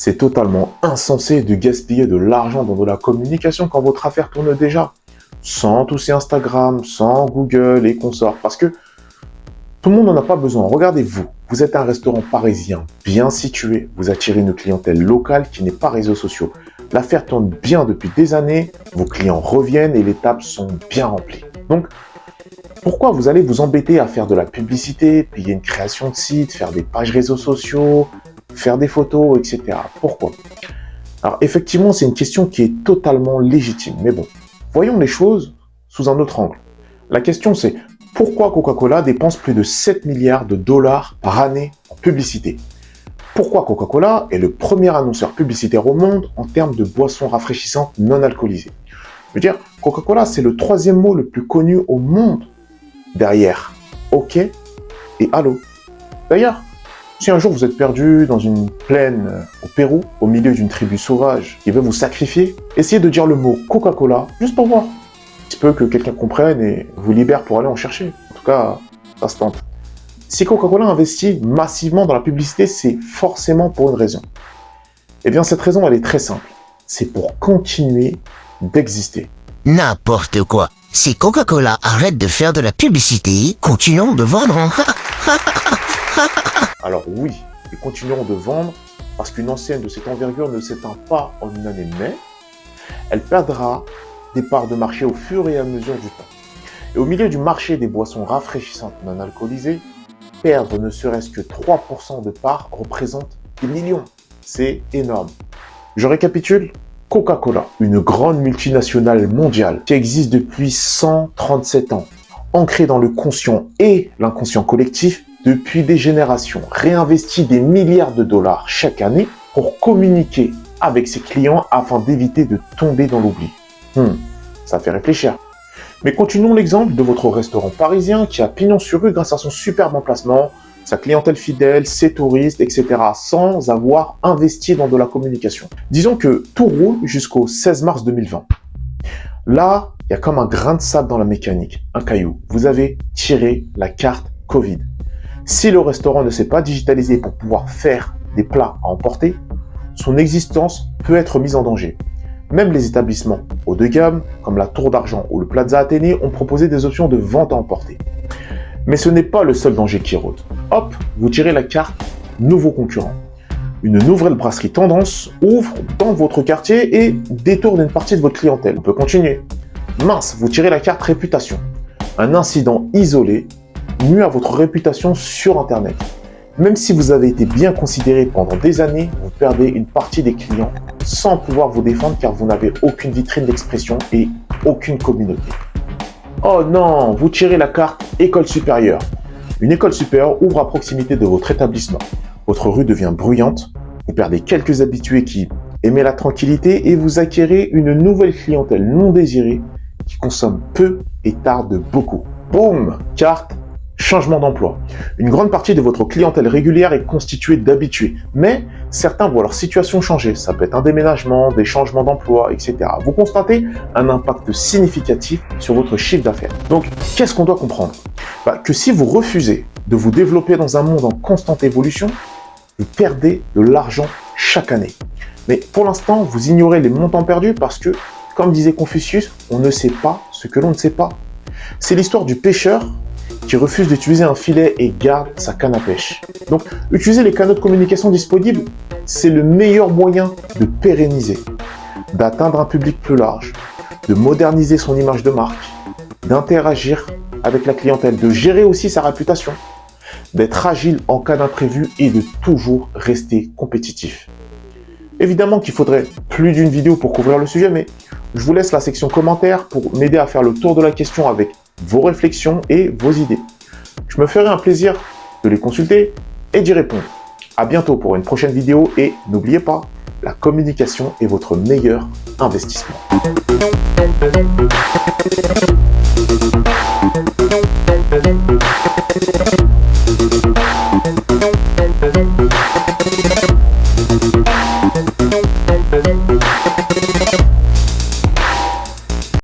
C'est totalement insensé de gaspiller de l'argent dans de la communication quand votre affaire tourne déjà. Sans tous ces Instagram, sans Google et consorts. Parce que tout le monde n'en a pas besoin. Regardez-vous, vous êtes un restaurant parisien bien situé. Vous attirez une clientèle locale qui n'est pas réseaux sociaux. L'affaire tourne bien depuis des années. Vos clients reviennent et les tables sont bien remplies. Donc, pourquoi vous allez vous embêter à faire de la publicité, payer une création de site, faire des pages réseaux sociaux, faire des photos, etc. Pourquoi? Alors effectivement, c'est une question qui est totalement légitime. Mais bon, voyons les choses sous un autre angle. La question c'est, pourquoi Coca-Cola dépense plus de 7 milliards de dollars par année en publicité? Pourquoi Coca-Cola est le premier annonceur publicitaire au monde en termes de boissons rafraîchissantes non alcoolisées? Je veux dire, Coca-Cola, c'est le troisième mot le plus connu au monde, derrière OK et Allô. D'ailleurs, si un jour vous êtes perdu dans une plaine au Pérou, au milieu d'une tribu sauvage qui veut vous sacrifier, essayez de dire le mot Coca-Cola, juste pour voir. Il se peut que quelqu'un comprenne et vous libère pour aller en chercher. En tout cas, ça se tente. Si Coca-Cola investit massivement dans la publicité, c'est forcément pour une raison. Eh bien, cette raison, elle est très simple. C'est pour continuer d'exister. N'importe quoi. Si Coca-Cola arrête de faire de la publicité, continuons de vendre. Alors oui, ils continueront de vendre parce qu'une enseigne de cette envergure ne s'éteint pas en une année, mais elle perdra des parts de marché au fur et à mesure du temps. Et au milieu du marché des boissons rafraîchissantes non alcoolisées, perdre ne serait-ce que 3% de parts représente des millions. C'est énorme. Je récapitule. Coca-Cola, une grande multinationale mondiale qui existe depuis 137 ans, ancrée dans le conscient et l'inconscient collectif depuis des générations, réinvestit des milliards de dollars chaque année pour communiquer avec ses clients afin d'éviter de tomber dans l'oubli. Ça fait réfléchir. Mais continuons l'exemple de votre restaurant parisien qui a pignon sur rue grâce à son superbe emplacement, sa clientèle fidèle, ses touristes, etc. sans avoir investi dans de la communication. Disons que tout roule jusqu'au 16 mars 2020. Là, il y a comme un grain de sable dans la mécanique, un caillou. Vous avez tiré la carte Covid. Si le restaurant ne s'est pas digitalisé pour pouvoir faire des plats à emporter, son existence peut être mise en danger. Même les établissements haut de gamme, comme la Tour d'Argent ou le Plaza Athénée, ont proposé des options de vente à emporter. Mais ce n'est pas le seul danger qui rôde. Hop, vous tirez la carte nouveau concurrent. Une nouvelle brasserie tendance ouvre dans votre quartier et détourne une partie de votre clientèle. On peut continuer. Mince, vous tirez la carte réputation. Un incident isolé nuit à votre réputation sur Internet. Même si vous avez été bien considéré pendant des années, vous perdez une partie des clients sans pouvoir vous défendre car vous n'avez aucune vitrine d'expression et aucune communauté. Oh non, vous tirez la carte école supérieure. Une école supérieure ouvre à proximité de votre établissement. Votre rue devient bruyante, vous perdez quelques habitués qui aimaient la tranquillité et vous acquérez une nouvelle clientèle non désirée qui consomme peu et tarde beaucoup. Boum, carte, changement d'emploi. Une grande partie de votre clientèle régulière est constituée d'habitués, mais certains voient leur situation changer. Ça peut être un déménagement, des changements d'emploi, etc. Vous constatez un impact significatif sur votre chiffre d'affaires. Donc, qu'est-ce qu'on doit comprendre? Que si vous refusez de vous développer dans un monde en constante évolution, vous perdez de l'argent chaque année. Mais pour l'instant, vous ignorez les montants perdus parce que, comme disait Confucius, on ne sait pas ce que l'on ne sait pas. C'est l'histoire du pêcheur qui refuse d'utiliser un filet et garde sa canne à pêche. Donc, utiliser les canaux de communication disponibles, c'est le meilleur moyen de pérenniser, d'atteindre un public plus large, de moderniser son image de marque, d'interagir avec la clientèle, de gérer aussi sa réputation, d'être agile en cas d'imprévu et de toujours rester compétitif. Évidemment qu'il faudrait plus d'une vidéo pour couvrir le sujet, mais je vous laisse la section commentaires pour m'aider à faire le tour de la question avec vos réflexions et vos idées. Je me ferai un plaisir de les consulter et d'y répondre. À bientôt pour une prochaine vidéo et n'oubliez pas, la communication est votre meilleur investissement.